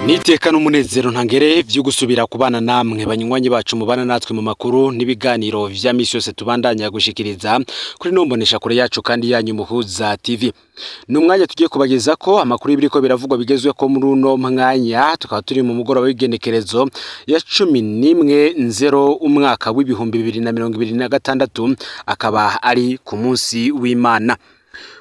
Niteka n'umunezero ntangere vyo gusubira kubana namwe banywanyi bacu mubana natwe mu makuru n'ibiganiro vya misi yose tubandanya gushikiriza kuri nombonesha kure yacu kandi yanyu Muhuza TV. Numwanya tugiye kubageza ko amakuru ibiriko biravugwa bigezwe ko muri uno mwanya tukaba turi mu mugoroba w'igenekerezo ya 11/0 umwaka w'ibihumbi 2026 akaba ari ku munsi w'Imana.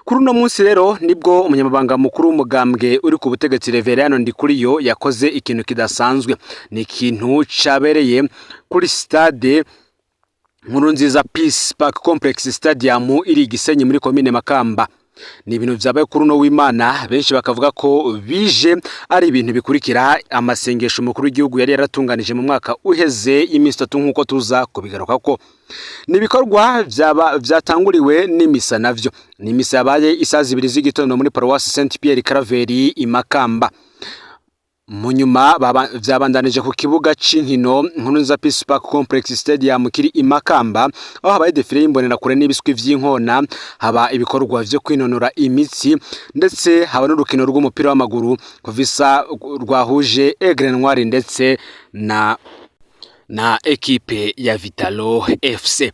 Kuri uno munsi rero nibwo umunyamabanga mukuru w'umugambwe uri ku butegetsi Reverano Ndikuriyo yakoze ikintu kidasanzwe. Ni ikintu cabereye kuri stade Nkurunziza Peace Park Complex Stadium iri Gisenyi muri commune Makamba. Ni ibintu vyabaye kuri uno w'Imana, benshi bakavuga ko bije ari ibintu bikurikira amasengesho mukuru w'igihugu yari yaratunganije mu mwaka uheze iminsi 3 nkuko tuza kubigaruka ko nibikorwa vyatanguriwe n'imisa navyo. Ni imisa yabaye isazi 2 z'igitondo muri Paroisse Saint Pierre Caraveri imakamba. Munyuma vyabandanije ku kibuga c'inkino Nkurunziza Peace Park Complex Stadium kiri imakamba, aho habaye defile y'imbonera kure n'ibiswi vy'inkona, haba ibikorwa vyo kwinonora imitsi ndetse haba n'urukino rw'umupira w'amaguru kuvisa rwahuje Aigle Noir ndetse na ekipe ya Vitalo FC.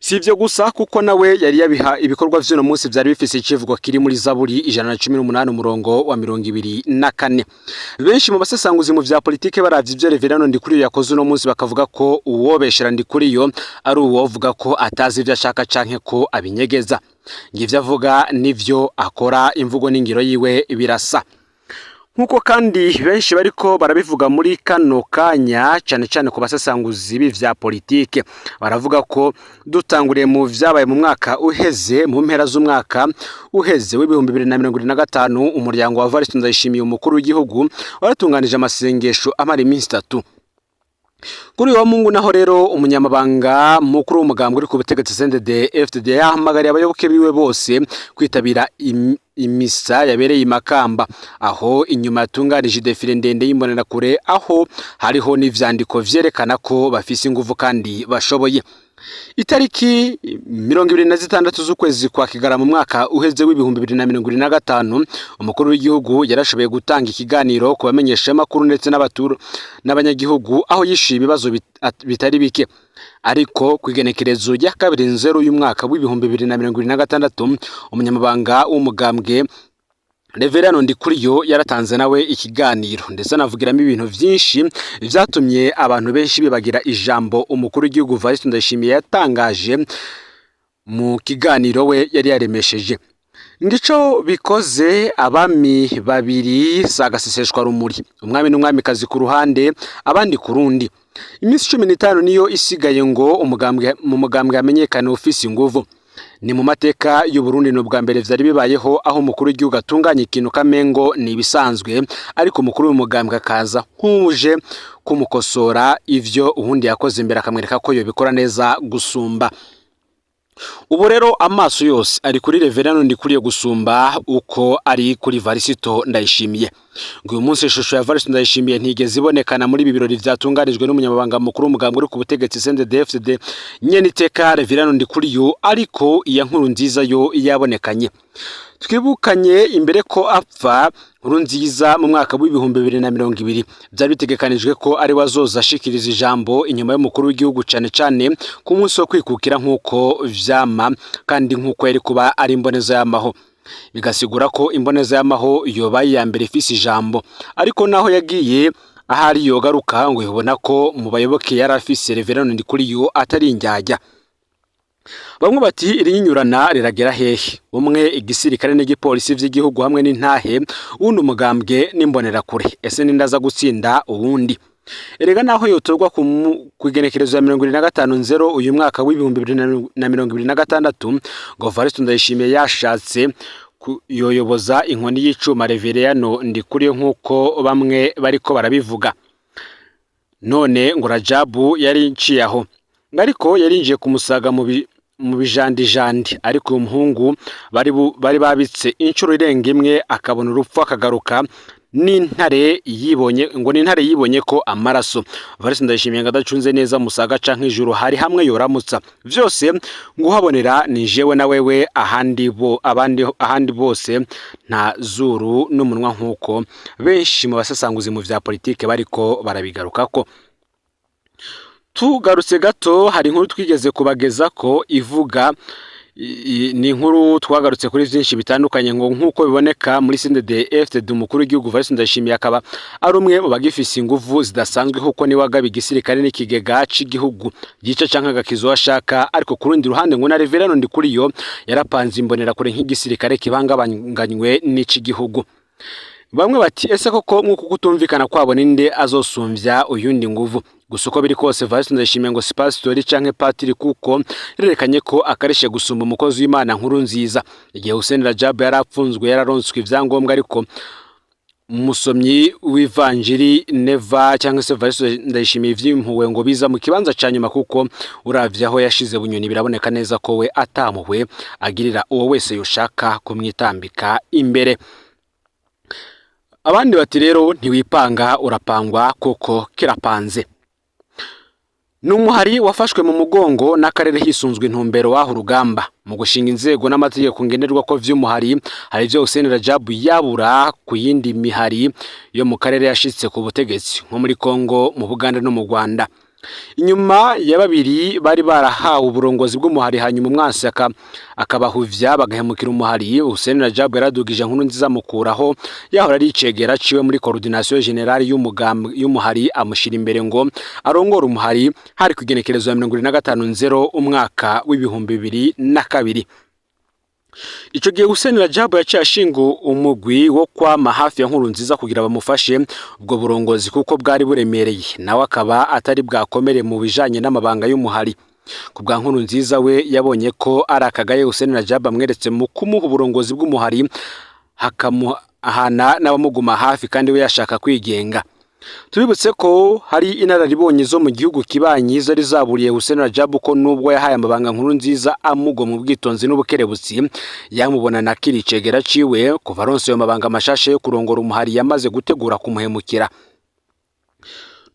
Sivyo gusa kuko nawe yari yabiha ibikorwa vy'uno munsi vyari bifise icivugo kiri muri Zaburi 118 umurongo wa 24. Benshi mu basesanguzi mu vya politike baravye ivyo Reverano Ndikuriyo yakoze uno munsi bakavuga ko uwobeshera Ndikuriyo ari uwovuga ko atazi ivyo ashaka canke ko abinyegeza. Ngivyo avuga nivyo akora, imvugo n'ingiro yiwe birasa. Nkuko kandi benshi bariko barabivuga muri kano kanya cyane ku basesanguzi b'ivya politike baravuga ko dutanguriye mu vyabaye mu mwaka uheze, mu mpera z'umwaka uheze w'ibihumbi 2025 umuryango wa Evariste Ndayishimiye umukuru w'igihugu waratunganije amasengesho amara iminsi 3. Kuri uwo Mungu naho rero umunyamabanga mukuru w'umugambwe uri ku butegetsi CNDD-FDD yahamagariye abayoboke biwe bose kwitabira imisa yabereye imakamba, aho inyuma yatunganije defile ndende y'imbonera kure, aho hariho n'ivyandiko vyerekana ko bafise inguvu kandi bashoboye. Itariki 26 z'ukwezi kwa Kigarama mu mwaka uheze w'ibihumbi 2025 umukuru w'igihugu yarashoboye gutanga ikiganiro ku bamenyesha makuru ndetse n'abanyagihugu, aho yishiye ibibazo bitari bike. Ariko kwigenekerezo ya 2/0 y'umwaka w'ibihumbi 2026 umunyamabanga w'umugambwe Reverano Ndikuriyo yaratanze nawe ikiganiro ndetse anavugiramo ibintu vyinshi vyatumye abantu benshi bibagira ijambo umukuru w'igihugu Evariste Ndayishimiye yatangaje mu kiganiro we yari yaremesheje. Ndico bikoze abami babiri sagaseseshwa rumuri, umwami n'umwamikazi ku ruhande abandi ku rundi. Iminsi 15 niyo isigaye ngo umugambwe yamenyekane ufise inguvu. Ni mu mateka y'u Burundi no bwa mbere vyari bibayeho aho umukuru w'igihugu atunganya ikintu kamengo ni bisanzwe, ariko umukuru w'umugambwe akaza nkuje kumukosora ivyo uhundi yakoze imbere akamwereka ko yobikora neza gusumba. Ubu rero amaso yose ari kuri Reverano Ndikuriyo gusumba uko ari kuri Evariste Ndayishimiye. Ngo uyu munsi ishusho ya Evariste Ndayishimiye ntigeze ibonekana muri ibi birori vyatunganijwe n'umunyamabanga mukuru w'umugambwe uri ku butegetsi CNDD-FDD nyene iteka Reverano Ndikuriyo, ariko iya Nkurunziza yo yabonekanye. Twibukanye imbere ko apfa Nkurunziza mu mwaka w'ibihumbi 2020 byari bitegekanijwe ko ari wazoza ashikiriza ijambo inyuma y'umukuru w'igihugu cane ku munsi wo kwikukira nkuko vyama kandi nkuko yari kuba ari imboneza y'amaho, bigasigura ko imboneza y'amaho yobaye ya mbere ifise ijambo. Ariko naho yagiye ahari yogaruka ngo ibona ko mu bayoboke yari afise Reverano Ndikuriyo atari injyajya. Bamwe bati irinyurana riragera hehe, umwe igisirikare n'igipolisi vy'igihugu hamwe n'intahe, undi umugambwe n'imbonera kure, ese nindaza gutsinda uwundi. Erega naho yotorwa kugenekerezo ya 25/0 uyu mwaka w'ibihumbi 2026 ngo Evariste Ndayishimiye yashatse yoyoboza inkoni y'icuma Reverano Ndikuriyo nkuko bamwe bariko barabivuga. None ngo Rajabu yari nciyaho, ariko yarinjiye kumusaga mu bijandijandi, ariko uyu muhungu bari babitse incuro irenga imwe akabona urupfu akagaruka n'intare yibonye ko amaraso. Evariste Ndayishimiye ngo adacunze neza Musaga canke ijuru hari hamwe yoramutsa vyose ngo uhabonera ni jewe na wewe ahandi bose nta zuru n'umunwa nk'uko benshi mu basasanguzi mu vya politike bariko barabigarukako. Tugarutse gato hari inkuru twigeze kubageza ko ivuga ni inkuru twagarutse kuri byinshi bitandukanye ngo nk'uko biboneka muri CNDD-FDD umukuru w'igihugu Evariste Ndayishimiye akaba ari umwe mu bagifise inguvu zidasanzwe kuko ni wagaba igisirikare n'ikigega c'igihugu gice canke gakizo washaka, ariko ku rundi ruhande ngo na Reverend Ndikuriyo yarapanze imbonera kure nk'igisirikare kibangabanywe n'ic'igihugu. Bamwe bati ese koko nk'uko kutumvikana kwabo ninde azosumvya uyundi nguvu? Gusa uko biri kose Evariste Ndayishimiye ngo si pastori canke patiri kuko yerekanye ko akareshe gusumba umukozi w'Imana nkuru nziza. Igihe Hussein Rajab yarapfunzwe yararonswe ivyangombwa, ariko umusomyi w'ivanjiri neva cyangwa se Evariste Ndayishimiye ivy'impuhwe ngo biza mu kibanza ca nyuma, kuko uravye aho yashize bunyoni biraboneka neza ko we atamuhwe agirira uwo wese yoshaka kumwitambika imbere. Abandi bati rero ntiwipanga urapangwa koko kirapanze. N'umuhari wafashwe mu mugongo n'akarere hisunzwe intumbero waho urugamba mu gushinga inzego n'amategeko ngenerwa ko vy'umuhari hari ivyo Hussein Rajab yabura ku yindi mihari yo mu karere yashitse ku butegetsi nko muri Kongo, mu Buganda no mu Rwanda. Inyuma ya babiri bari barahawe uburongozi bw'umuhari hanyuma umwansi akabahuvya bagahemukira umuhari, Hussein Rajab yaradugije nkuru nziza mukuraho yahora ari icegera ciwe muri coordination generale y'umuhari amushira imbere ngo arongora umuhari hari kugenekerezo ya 25/0 umwaka w'ibihumbi 2002. Ico gihe Hussein Rajab yaciye ashinga umugwi wo kwama hafi ya nkuru nziza kugira bamufashe ubwo burongozi kuko bwari buremereye, nawe akaba atari bwakomere mu bijanye n'amabanga y'umuhari. Ku bwa nkuru nziza we yabonye ko ari akagaye Hussein Rajab amweretse mu kumuha uburongozi bw'umuhari hakamuhana n'abamuguma hafi kandi we yashaka kwigenga. Tubibutse ko hari inararibonye zo mu gihugu kibanyi zari zaburiye Hussein Rajab ko nubwo yahaye amabanga nkuru nziza amugo mu bwitonzi n'ubukerebutsi yamubona na kiricegera ciwe kuva ronse yo mabanga amashashe yo kurongora umuhari yamaze gutegura kumuhemukira.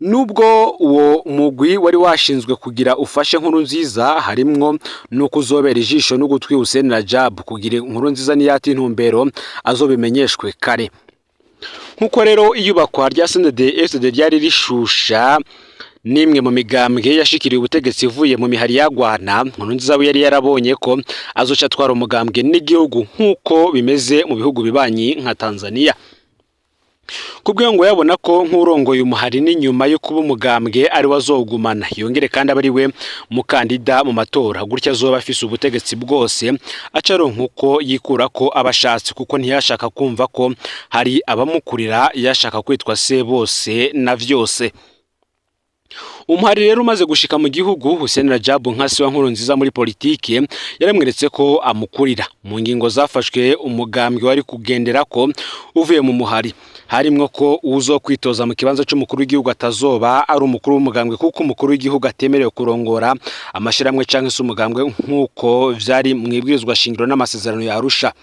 Nubwo uwo mugwi wari washinzwe kugira ufashe nkuru nziza harimwo no kuzobera ijisho no gutwi Hussein Rajab kugira nkuru nziza niyati intumbero azobimenyeshwe kare. Nkuko rero iyubakwa rya CNDD-FDD ryari rishusha nimwe mu migambwe yashikiriye ubutegetsi ivuye mu mihari yagwana, nkuru nziza we yari yarabonye ko azoca twara umugambwe n'igihugu nkuko bimeze mu bihugu bibanyi nka Tanzania. Kubwe ngo yabona ko nk'urongoye umuhari n'inyuma yo kuba umugambwe ari wazogumana yongere kandi abari we mukandida mu matora, gutya azoba afise ubutegetsi bwose acaro nkuko yikura ko abashatse kuko ntiyashaka kumva ko hari abamukurira, yashaka kwitwa se bose na vyose. Umuhari rero umaze gushika mu gihugu, Hussein Rajab nka se wa nkuru nziza muri politike yaramweretse ko amukurira. Mu ngingo zafashwe umugambwe wari kugendera ko uvuye mu muhari harimwo ko uzo kwitoza mu kibanza cy'umukuru w'igihugu atazoba ari umukuru w'umugambwe kuko umukuru w'igihugu atemerewe kurongora amashiramwe canke se umugambwe nkuko vyari mwibwirizwa shingiro n'amasezerano ya Arusha.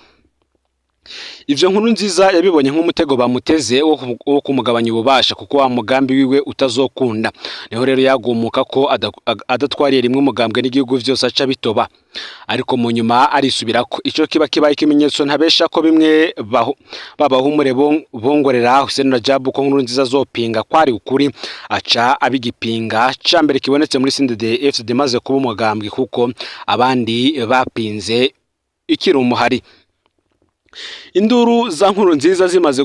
Ivyo nkuru nziza yabibonye nk'umutego bamuteze wo kumugabanya ububasha kuko wa mugambi wiwe utazokunda. Niho rero yagumuka ko adatwariye rimwe umugambwe n'igihugu vyose aca bitoba, ariko mu nyuma arisubirako. Ico kiba kibaye ikimenyetso ntabesha ko bimwe babahumure bongorera Hussein Rajab ko nkuru nziza zopinga kwari ukuri aca abigipinga cambere kibonetse muri CNDD-FDD maze kuba umugambwe kuko abandi bapinze ikiri umuhari. Induru za nkuru nziza zimaze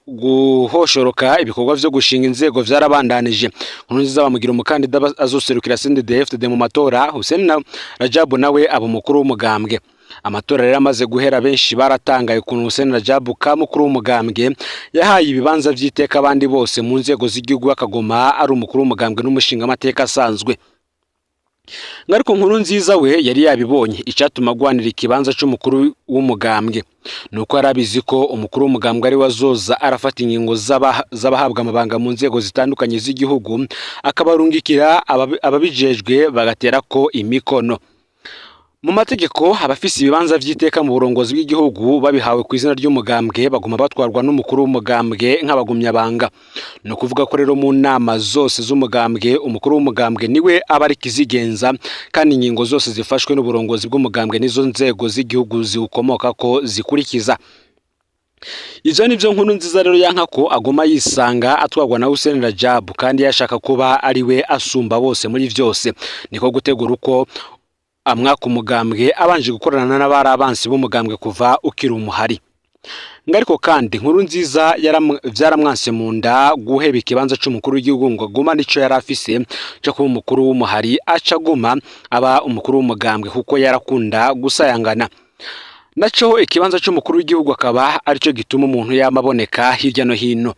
guhoshoroka ibikorwa vyo gushinga inzego vyarabandanije. Nkuru nziza bamugira umukandida azoserukira CNDD-FDD mu matora, Hussein Rajab nawe aba umukuru w'umugambwe. Amatora rero amaze guhera benshi baratangaye ukuntu Hussein Rajab ka mukuru w'umugambwe yahaye ibibanza vy'iteka abandi bose mu nzego z'igihugu akagoma ari umukuru w'umugambwe n'umushinga amateka asanzwe. Ngariko nkuru nziza we yari yabibonye icatuma gwanira ikibanza c'umukuru w'umugambwe nuko arabizi ko umukuru w'umugambwe ari wazoza arafata ingingo z'abahabwa amabanga mu nzego zitandukanye z'igihugu akabarungikira ababijejwe bagatera ko imikono. mu mategeko abafise ibibanza vy'iteka mu burongozi bw'igihugu babihawe ku izina ry'umugambwe baguma batwarwa n'umukuru w'umugambwe nk'abagumyabanga. No kuvuga ko rero mu nama zose z'umugambwe umukuru w'umugambwe niwe aba ari kizigenza, kandi ingingo zose zifashwe n'uburongozi bw'umugambwe nizo nzego z'igihugu ziwukomoka ko zikurikiza. Izo nivyo Nkurunziza rero yanka ko aguma yisanga atwarwa na Hussein Rajab, kandi yashaka kuba ari we asumba bose muri vyose. Niko gutegura uko amwaka umugambwe abanje gukorana n'abari abansi b'umugambwe kuva ukiri umuhari. Ngariko kandi Nkurunziza vyaramwanse mu nda guheba ikibanza c'umukuru w'igihugu ngo aguma nico yari afise cyo kuba umukuru w'umuhari, aca aguma aba umukuru w'umugambwe kuko yarakunda gusayangana. Naco ikibanza c'umukuru w'igihugu akaba arico gituma umuntu yamaboneka hirya no hino.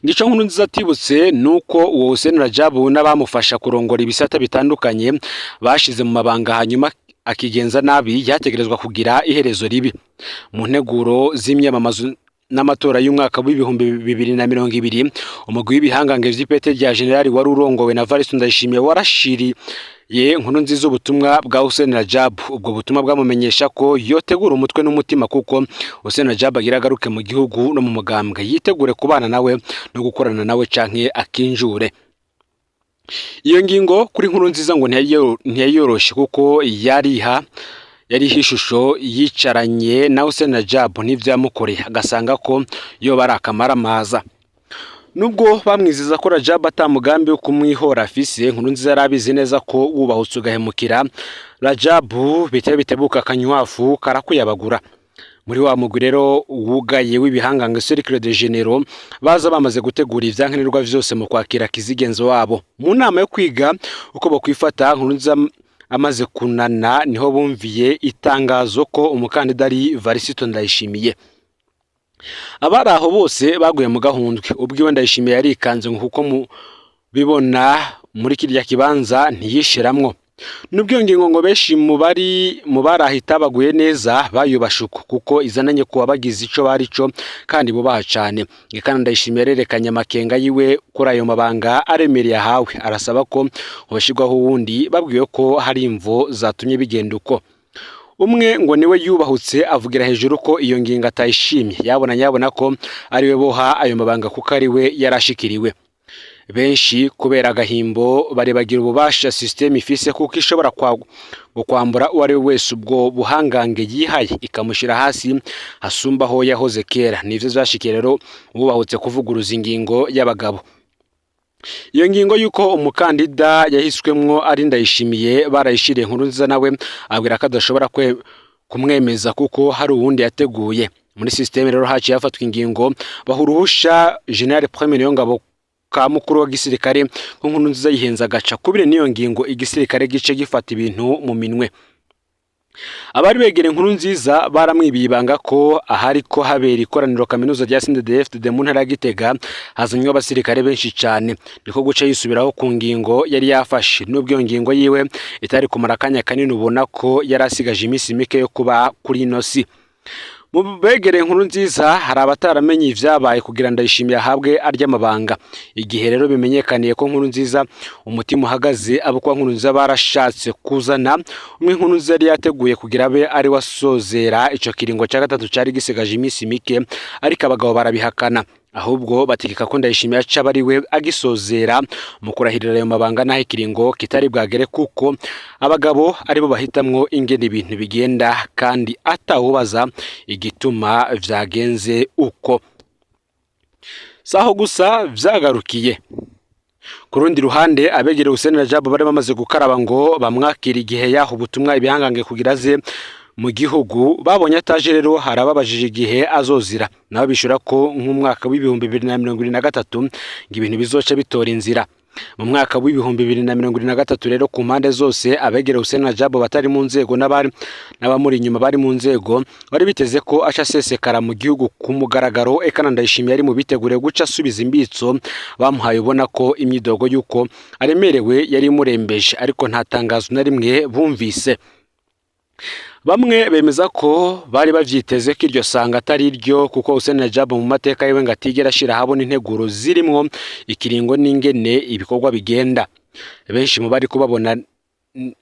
Ngico Nkurunziza atibutse nuko uwo Hussein Rajab n'abamufasha kurongora ibisata bitandukanye bashize mu mabanga hanyuma akigenza nabi, yategerezwa kugira iherezo ribi. Mu nteguro z'imyamamazo n'amatora y'umwaka w'ibihumbi 2020 umugwi w'ibihangange vy'ipete rya generali wari urongowe na Evariste Ndayishimiye warashiriye Nkurunziza ubutumwa bwa Hussein Rajab. Ubwo butumwa bwamumenyesha ko yotegura umutwe n'umutima kuko Hussein Rajab agira agaruke mu gihugu no mu mugambwe, yitegure kubana nawe no gukorana nawe canke akinjure. Iyo ngingo kuri Nkurunziza ngo ntiyayoroshe kuko yari ishusho yicaranye na Hussein Rajab n'ivyamukoreye, agasanga ko yo barakamara. Nubwo bamwiziza ko Rajab atamugambi wo kumwihora afise, Nkurunziza yarabizi neza ko wubahutse ugahemukira Rajab bitebuka akanywafu karakuyabagura. Muri wa mugwi rero wugaye w'ibihangange Cercle de Généraux baza bamaze gutegura ivyankenerwa vyose mu kwakira kizigenzo wabo. Mu nama yo kwiga uko bokwifata, Nkurunziza amaze kunana niho bumviye itangazo ko umukandida ari Evariste Ndayishimiye. Abari aho bose baguye mu gahundwe, ubwiwe Ndayishimiye yarikanze kuko mu bibona muri kirya kibanza ntiyishiramwo. Nubwo ngingo ngo beshi mu barahita baguye neza bayubashuko kuko izananye ko abagize ico barico kandi bubaha cyane. Ngekana Ndayishimiye yerekanye amakenga yiwe kuri ayo mabanga aremereye ahawe, arasaba ko hoshigwaho wundi babwiwe ko hari imvo zatumye bigenda uko. Umwe ngo niwe yubahutse avugira hejuru ko iyo ngingo atayishimye, yabona ko ariwe boha ayo mabanga kuko ariwe yarashikiriwe. Benshi kubera agahimbo bari bagira ububasha system ifise kuko ishobora kwambura uwo ari wese ubwo buhangange yihaye ikamushira hasi hasumba ho yahoze kera. Nivyo zashikiye rero ubahutse kuvuguruza ingingo y'abagabo. Iyo ngingo yuko umukandida yahiswemwo ari Ndayishimiye barayishiriye Nkurunziza nawe abwira ko adashobora kumwemeza kuko hari uwundi yateguye. Muri system rero haciye hafatwa ingingo bahuruhusha General Premier Niyongabo ka mukuru wa gisirikare ko Nkurunziza yihenza gaca kubire niyo ngingo igisirikare gice gifata ibintu mu minwe. Abari begere Nkurunziza baramwibiye ibanga ko ahari ko habera ikoraniro kaminuza rya CNDD-FDD mu ntara ya Gitega hazanywe abasirikare benshi cyane, niko guca yisubiraho ku ngingo yari yafashe. Nubwo iyo ngingo yiwe itari kumara akanya kanini ubona ko yari asigaje iminsi mike yo kuba kuri ino si. Mu begere Nkurunziza hari abataramenye ivyabaye kugira Ndayishimiye ahabwe aryamabanga. Igihe rero bimenyekaniye ko Nkurunziza umutima uhagaze, abo kwa Nkurunziza barashatse kuzana umwe Nkurunziza yari yateguye kugira abe ari wasozera ico kiringo ca gatatu cari gisigaje iminsi mike, ariko abagabo barabihakana. Ahubwo bategeka ko Ndayishimiye aca bari we agisozera mu kurahirira ayo mabanga naho ikiringo kitari bwagere kuko abagabo aribo bahitamwo ingene ibintu bigenda kandi atawubaza igituma vyagenze uko. Saho gusa vyagarukiye. Ku rundi ruhande abegere Hussein Rajab bari bamaze gukaraba ngo bamwakira igihe yaho ubutumwa ibihangange kugira ze mu gihugu. Babonye ataje rero harababajije igihe azozira, nabo bishura ko nk'umwaka w'ibihumbi 2023 ngo ibintu bizoca bitora inzira. Mu mwaka w'ibihumbi 2023 rero ku mpande zose abegere Hussein Rajab batari mu nzego n'abamuri inyuma bari mu nzego bari biteze ko aca sesekara mu gihugu ku mugaragaro. Ekana Ndayishimiye ari mu bitegure guca asubiza imbitso bamuhaye, ubona ko imyidogo yuko aremerewe yari murembeje, ariko nta tangazo na rimwe bumvise. Bamwe bemeza ko bari bavyiteze ko iryo sanga atari iryo kuko Hussein Rajab mu mateka yiwe ngatigera ashira habona integuro zirimwo ikiringo n'ingene ibikorwa bigenda. Benshi mu bari kubabona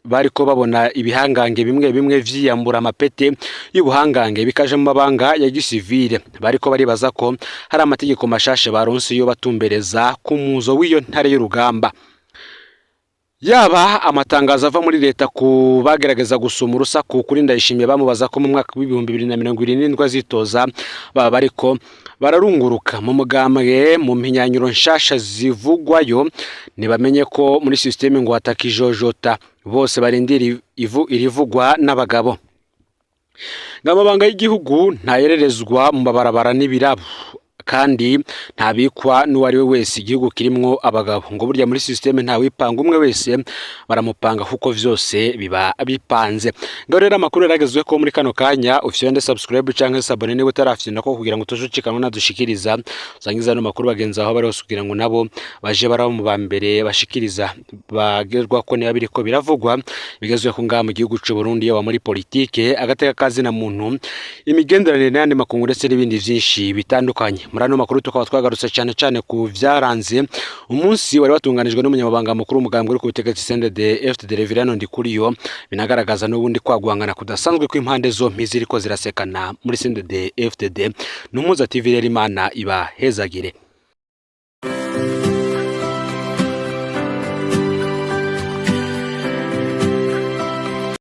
bariko babona ibihangange bimwe bimwe vyiyambura amapete y'ubuhangange bikaje mu mabanga ya gisivile. Bariko baribaza ko hari amategeko mashashe baronse yo batumbereza ku muzo w'iyo ntare y'urugamba. Yaba amatangazo ava muri leta ku bagerageza gusuma urusaku kuri Ndayishimiye bamubaza ko mu mwaka w'2027 azitoza baba bariko bararunguruka mu mugambwe mu mpinyanyuro nshasha zivugwayo, nibamenye ko muri systeme ngo hatakijojota bose barindira irivugwa n'abagabo. Ngamabanga y'igihugu ntayererezwa mu mabarabara n'ibirabo kandi ntabikwa n'uwari we wese igihugu kirimwo abagabo, ngo burya muri systeme ntawipanga umwe wese baramupanga kuko vyose biba bipanze. Ngo rero amakuru yaragezwe ko muri kano kanya ufyonde subscribe canke s'abone niba utarafyina ko kugira ngo tujucikanwe nadushikiriza uzangiza no makuru bagenza aho bari kugira ngo nabo baje barabo mu bambere bashikiriza bagerwa ko niba biriko biravugwa bigezwe ko ngaha mu gihugu c'u Burundi yawa muri politike agateka kazi na muntu imigenderanire n'andi makungu ndetse n'ibindi vyinshi bitandukanye. Murano makuru tukaba twagarutse cyane ku vyaranze umunsi wari watunganijwe n'umunyamabanga mukuru umugambwe uri ku butegetsi CNDD-FDD Reverien Ndikuriyo, binagaragaza n'ubundi kwagwangana kudasanzwe kw'impande zompi ziriko zirasekana muri CNDD-FDD. Numuza TV rero Imana iba hezagire.